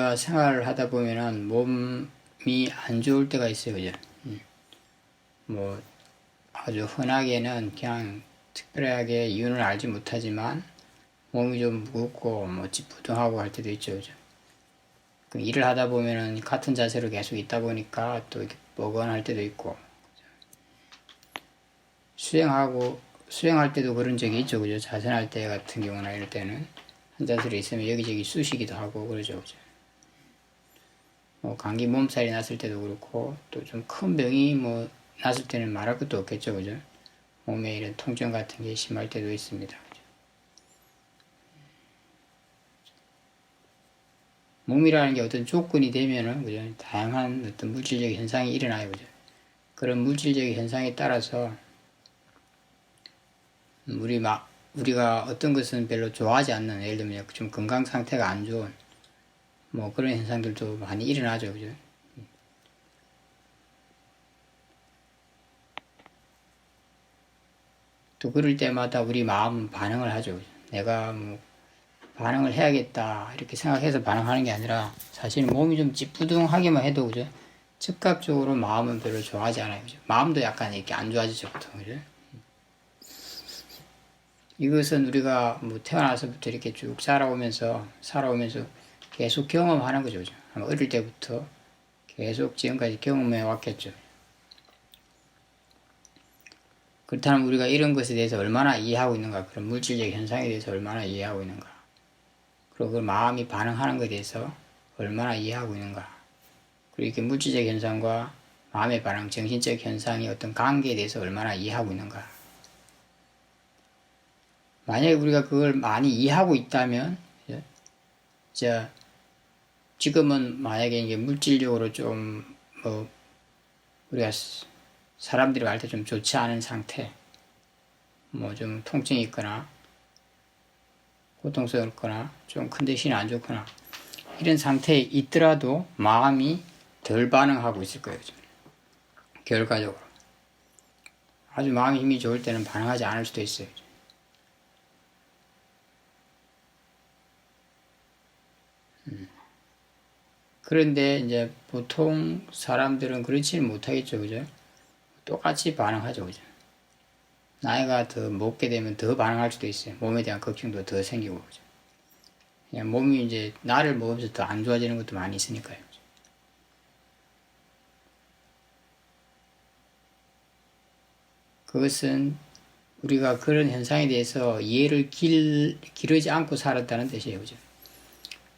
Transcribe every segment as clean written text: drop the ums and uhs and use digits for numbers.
우리가 생활을 하다 보면은 몸이 안 좋을 때가 있어요. 그죠? 뭐 아주 흔하게는 그냥 특별하게 이유는 알지 못하지만 몸이 좀 무겁고 뭐 찌뿌둥하고 할 때도 있죠. 그죠? 그 일을 하다 보면은 같은 자세로 계속 있다 보니까 또 이렇게 뻐근할 때도 있고, 수행할 때도 그런 적이 있죠. 그죠? 자선할 때 같은 경우나 이럴 때는 한 자세로 있으면 여기저기 쑤시기도 하고 그러죠. 그죠? 뭐 감기 몸살이 났을 때도 그렇고, 또 좀 큰 병이 뭐 났을 때는 말할 것도 없겠죠. 그죠? 몸에 이런 통증 같은 게 심할 때도 있습니다. 그죠? 몸이라는 게 어떤 조건이 되면은, 그죠? 다양한 어떤 물질적 현상이 일어나요. 그죠? 그런 물질적 현상에 따라서 우리가 어떤 것은 별로 좋아하지 않는, 예를 들면 좀 건강 상태가 안 좋은 뭐 그런 현상들도 많이 일어나죠. 그죠? 또 그럴 때마다 우리 마음은 반응을 하죠. 그죠? 내가 뭐 반응을 해야겠다 이렇게 생각해서 반응하는 게 아니라 사실 몸이 좀 찌뿌둥하기만 해도, 그죠? 즉각적으로 마음은 별로 좋아하지 않아요. 그죠? 마음도 약간 이렇게 안 좋아지죠, 보통. 그죠? 이것은 우리가 뭐 태어나서부터 이렇게 쭉 살아오면서 계속 경험하는 거죠. 그죠? 어릴 때부터 계속 지금까지 경험해 왔겠죠. 그렇다면 우리가 이런 것에 대해서 얼마나 이해하고 있는가, 그런 물질적 현상에 대해서 얼마나 이해하고 있는가, 그리고 그 마음이 반응하는 것에 대해서 얼마나 이해하고 있는가, 그리고 이렇게 물질적 현상과 마음의 반응, 정신적 현상의 어떤 관계에 대해서 얼마나 이해하고 있는가. 만약에 우리가 그걸 많이 이해하고 있다면, 지금은 만약에 이게 물질적으로 좀, 우리가 사람들이 말 때 좀 좋지 않은 상태, 뭐 좀 통증이 있거나, 고통스럽거나, 좀 컨디션이 안 좋거나, 이런 상태에 있더라도 마음이 덜 반응하고 있을 거예요. 결과적으로. 아주 마음이 힘이 좋을 때는 반응하지 않을 수도 있어요. 그런데 이제 보통 사람들은 그렇지는 못하겠죠. 그죠? 똑같이 반응하죠. 그죠? 나이가 더 먹게 되면 더 반응할 수도 있어요. 몸에 대한 걱정도 더 생기고. 그죠? 그냥 몸이 이제 나를 먹으면서 더 안 좋아지는 것도 많이 있으니까요. 그죠? 그것은 우리가 그런 현상에 대해서 이해를 기르지 않고 살았다는 뜻이에요. 그죠?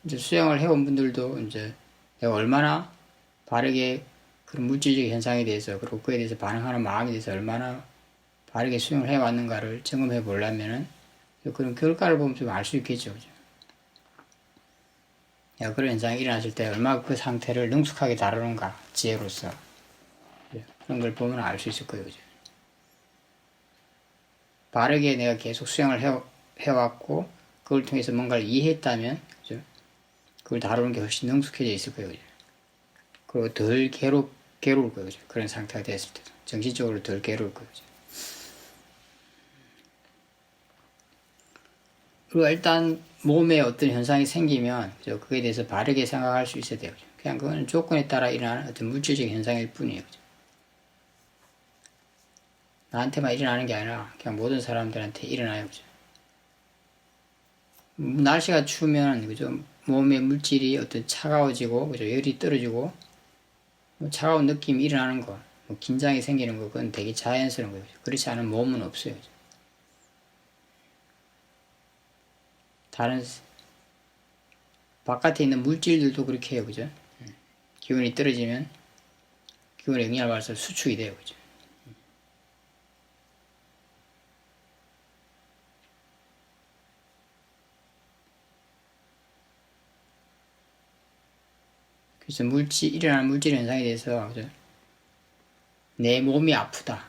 이제 수영을 해온 분들도 이제 내가 얼마나 바르게 그런 물질적 현상에 대해서, 그리고 그에 대해서 반응하는 마음에 대해서 얼마나 바르게 수용을 해왔는가를 점검해 보려면은 그런 결과를 보면 좀 알 수 있겠죠. 그죠? 그런 현상이 일어났을 때 얼마나 그 상태를 능숙하게 다루는가, 지혜로서. 그런 걸 보면 알 수 있을 거예요. 그죠? 바르게 내가 계속 수용을 해왔고, 그걸 통해서 뭔가를 이해했다면, 그죠? 그걸 다루는 게 훨씬 능숙해져 있을 거예요. 그죠? 그리고 덜 괴로울 거예요. 그죠? 그런 상태가 됐을 때도. 정신적으로 덜 괴로울 거예요. 그죠? 그리고 일단 몸에 어떤 현상이 생기면, 그죠? 그에 대해서 바르게 생각할 수 있어야 돼요. 그죠? 그냥 그건 조건에 따라 일어나는 어떤 물질적 현상일 뿐이에요. 그죠? 나한테만 일어나는 게 아니라 그냥 모든 사람들한테 일어나요. 그죠? 날씨가 추우면, 그죠? 몸의 물질이 어떤 차가워지고, 그죠? 열이 떨어지고, 뭐 차가운 느낌이 일어나는 거, 뭐 긴장이 생기는 거, 그건 되게 자연스러운 거예요. 그죠? 그렇지 않은 몸은 없어요. 그죠? 다른 바깥에 있는 물질들도 그렇게 해요. 그죠? 기온이 떨어지면 기온의 영향을 받아서 수축이 돼요. 그죠? 그래서 일어나는 물질 현상에 대해서, 그죠? 내 몸이 아프다,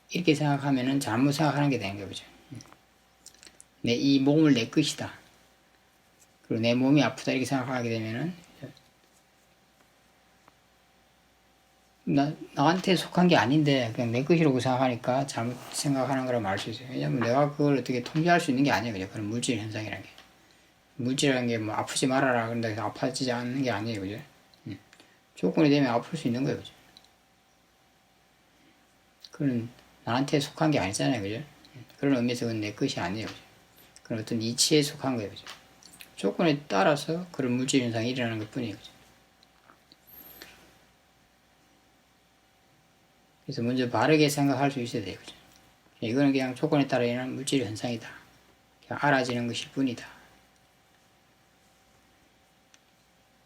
이렇게 생각하면은 잘못 생각하는 게 되는 거예요. 그죠? 이 몸을 내 것이다, 그리고 내 몸이 아프다, 이렇게 생각하게 되면은 나한테 속한 게 아닌데 그냥 내 것이라고 생각하니까 잘못 생각하는 거라고 말 수 있어요. 왜냐면 내가 그걸 어떻게 통제할 수 있는 게 아니에요. 그죠? 그런 물질 현상이라는 게. 물질이라는 게 뭐 아프지 말아라 그런다 해서 아파지지 않는 게 아니에요. 그죠? 조건이 되면 아플 수 있는 거예요. 그죠? 그건 나한테 속한 게 아니잖아요. 그죠? 그런 의미에서 그건 내 것이 아니에요. 그죠? 그건 어떤 이치에 속한 거예요. 그죠? 조건에 따라서 그런 물질 현상이 일어나는 것 뿐이에요. 그죠? 그래서 먼저 바르게 생각할 수 있어야 돼요. 그죠? 이거는 그냥 조건에 따라 일어나는 물질 현상이다. 그냥 알아지는 것일 뿐이다.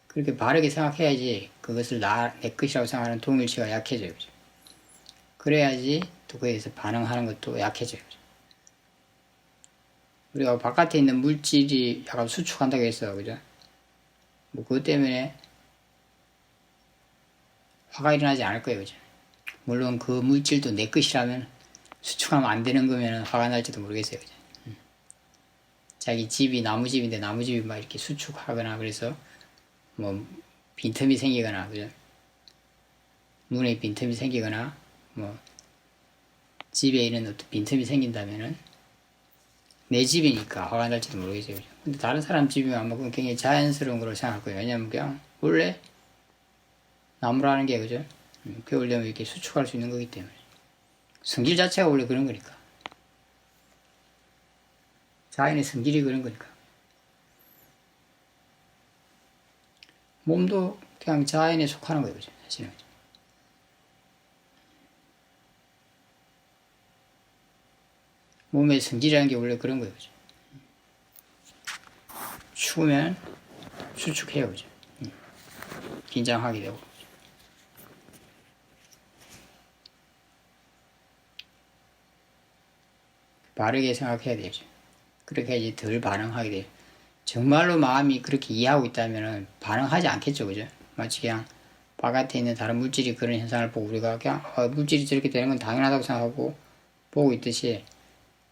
그렇게 바르게 생각해야지 그것을 내 것이라고 생각하는 동일치가 약해져요. 그죠? 그래야지 또 그에 대해서 반응하는 것도 약해져요. 그죠? 우리가 바깥에 있는 물질이 약간 수축한다고 했어. 그죠? 뭐 그것 때문에 화가 일어나지 않을 거예요. 그죠? 물론 그 물질도 내 것이라면 수축하면 안 되는 거면 화가 날지도 모르겠어요. 그죠? 자기 집이 나무집인데 나무집이 막 이렇게 수축하거나 그래서 뭐 빈틈이 생기거나 그죠? 문에 빈틈이 생기거나 뭐 집에 있는 어떤 빈틈이 생긴다면은 내 집이니까 화가 날지도 모르겠어요. 그죠? 근데 다른 사람 집이면 아마 그건 굉장히 자연스러운 거로 생각할 거예요. 왜냐면 그냥 원래 나무라는 게 그죠? 겨울되면 이렇게 수축할 수 있는 거기 때문에 성질 자체가 원래 그런 거니까 자연의 성질이 그런 거니까 몸도 그냥 자연에 속하는 거예요. 그죠? 사실은 몸의 성질이라는 게 원래 그런 거예요. 그죠? 추우면 수축해요. 그죠? 긴장하게 되고 바르게 생각해야 되죠. 그렇게 해야지 덜 반응하게 돼요. 정말로 마음이 그렇게 이해하고 있다면 반응하지 않겠죠. 그죠? 마치 그냥 바깥에 있는 다른 물질이 그런 현상을 보고 우리가 그냥 물질이 저렇게 되는 건 당연하다고 생각하고 보고 있듯이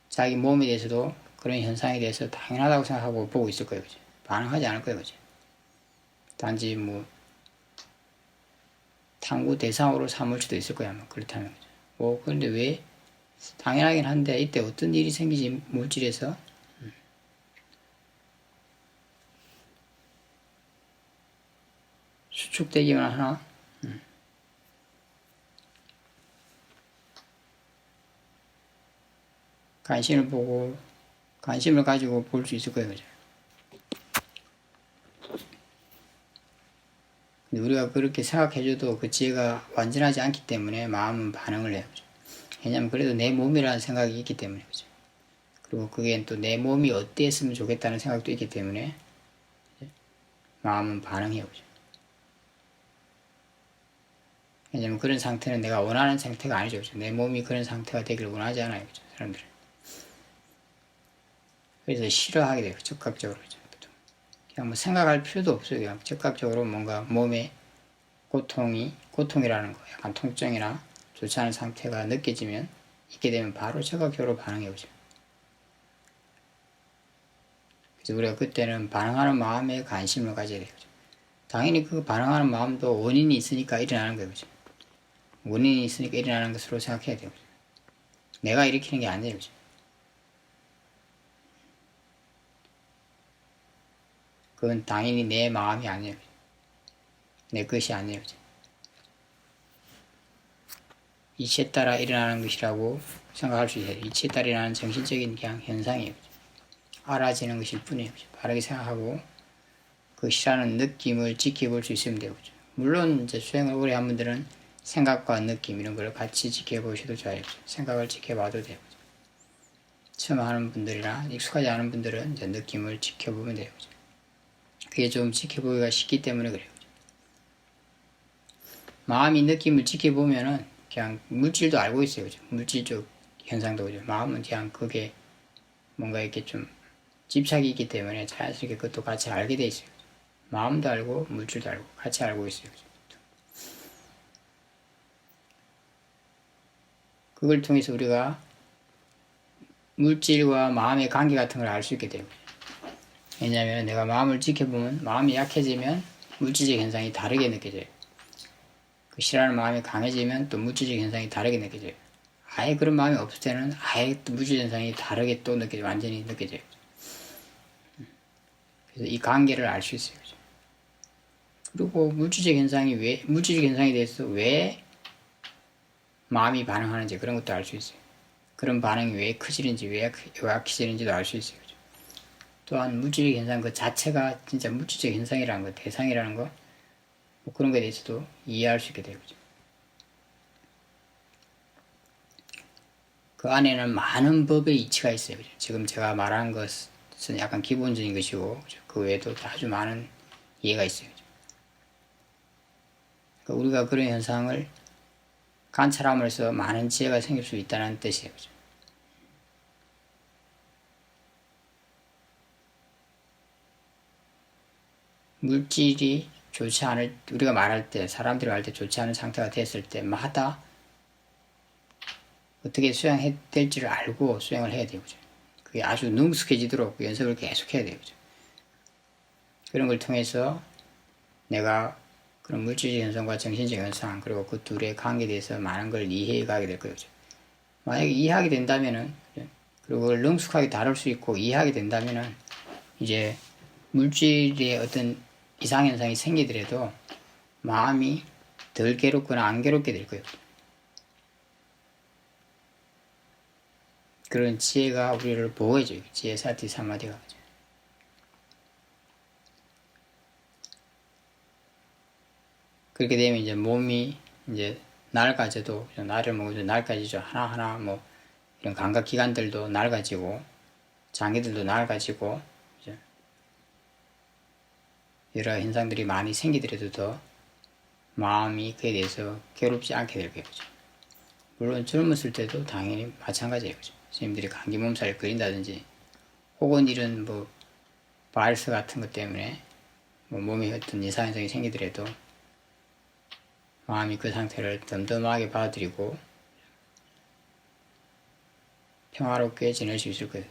자기 몸에 대해서도 그런 현상에 대해서 당연하다고 생각하고 보고 있을 거예요. 그죠? 반응하지 않을 거예요. 그죠? 단지 뭐 탐구 대상으로 삼을 수도 있을 거야. 그렇다면. 그죠? 그런데 왜 당연하긴 한데 이때 어떤 일이 생기지 물질에서 수축되기만 하나? 관심을 가지고 볼 수 있을 거예요. 그죠? 근데 우리가 그렇게 생각해줘도 그 지혜가 완전하지 않기 때문에 마음은 반응을 해요. 그죠? 왜냐면 그래도 내 몸이라는 생각이 있기 때문에. 그죠? 그리고 그게 또 내 몸이 어땠으면 좋겠다는 생각도 있기 때문에 마음은 반응해요. 그죠? 왜냐면 그런 상태는 내가 원하는 상태가 아니죠. 그죠? 내 몸이 그런 상태가 되기를 원하지 않아요. 그죠? 사람들은. 그래서 싫어하게 돼요. 즉각적으로. 그죠? 그냥 뭐 생각할 필요도 없어요. 그냥 즉각적으로 뭔가 몸에 고통이라는 거, 약간 통증이나 좋지 않은 상태가 느껴지면, 있게 되면 바로 즉각적으로 반응해오죠. 그래서 우리가 그때는 반응하는 마음에 관심을 가져야 돼요. 당연히 그 반응하는 마음도 원인이 있으니까 일어나는 거예요. 그죠? 원인이 있으니까 일어나는 것으로 생각해야 돼요. 그죠? 내가 일으키는 게 아니에요. 그죠? 그건 당연히 내 마음이 아니에요. 그죠? 내 것이 아니에요. 그죠? 이치에 따라 일어나는 것이라고 생각할 수 있어요. 이치에 따라 일어나는 정신적인 그냥 현상이에요. 그죠? 알아지는 것일 뿐이에요. 그죠? 바르게 생각하고 그것이라는 느낌을 지켜볼 수 있으면 돼요. 그죠? 물론 이제 수행을 오래 한 분들은 생각과 느낌 이런 걸 같이 지켜보셔도 좋아요. 그죠? 생각을 지켜봐도 돼요. 그죠? 처음 하는 분들이나 익숙하지 않은 분들은 이제 느낌을 지켜보면 돼요. 그죠? 그게 좀 지켜보기가 쉽기 때문에 그래요. 그죠? 마음이 느낌을 지켜보면은 그냥 물질도 알고 있어요. 그죠? 물질적 현상도 그죠? 마음은 그냥 그게 뭔가 이렇게 좀 집착이 있기 때문에 자연스럽게 그것도 같이 알게 돼 있어요. 마음도 알고 물질도 알고 같이 알고 있어요. 그걸 통해서 우리가 물질과 마음의 관계 같은 걸 알 수 있게 돼요. 왜냐하면 내가 마음을 지켜보면 마음이 약해지면 물질적 현상이 다르게 느껴져요. 그 싫어하는 마음이 강해지면 또 물질적 현상이 다르게 느껴져요. 아예 그런 마음이 없을 때는 아예 또 물질 현상이 다르게 또 완전히 느껴져요. 그래서 이 관계를 알 수 있어요. 그죠? 그리고 물질적 현상에 대해서 왜 마음이 반응하는지 그런 것도 알 수 있어요. 그런 반응이 왜 커지는지, 왜 약해지는지도 알 수 있어요. 그죠? 또한 물질적 현상 그 자체가 진짜 물질적 현상이라는 거, 대상이라는 거, 뭐 그런 거에 대해서도 이해할 수 있게 되고, 그 안에는 많은 법의 이치가 있어요. 그죠? 지금 제가 말한 것은 약간 기본적인 것이고, 그죠? 그 외에도 아주 많은 이해가 있어요. 그죠? 그러니까 우리가 그런 현상을 관찰함으로써 많은 지혜가 생길 수 있다는 뜻이에요. 그죠? 물질이 좋지 않을, 우리가 말할 때, 사람들이 말할 때 좋지 않은 상태가 됐을 때마다 어떻게 수행해야 될지를 알고 수행을 해야 돼요. 그죠? 그게 아주 능숙해지도록 연습을 계속 해야 돼요. 그죠? 그런 걸 통해서 내가 그런 물질적 현상과 정신적 현상, 그리고 그 둘의 관계에 대해서 많은 걸 이해해 가게 될 거예요. 그죠? 만약에 이해하게 된다면은, 그리고 그걸 능숙하게 다룰 수 있고 이해하게 된다면은, 이제 물질의 어떤 이상현상이 생기더라도 마음이 덜 괴롭거나 안 괴롭게 될 거예요. 그런 지혜가 우리를 보호해줘요. 지혜 사티 사마디가. 그렇게 되면 이제 몸이 이제 낡아져도, 나이를 먹어도 낡아지죠. 하나하나 뭐 이런 감각기관들도 낡아지고, 장기들도 낡아지고, 여러 현상들이 많이 생기더라도 더 마음이 그에 대해서 괴롭지 않게 될 거예요. 물론 젊었을 때도 당연히 마찬가지예요. 스님들이 감기 몸살을 걸린다든지 혹은 이런 뭐 바이러스 같은 것 때문에 뭐 몸에 어떤 이상현상이 생기더라도 마음이 그 상태를 덤덤하게 받아들이고 평화롭게 지낼 수 있을 거예요.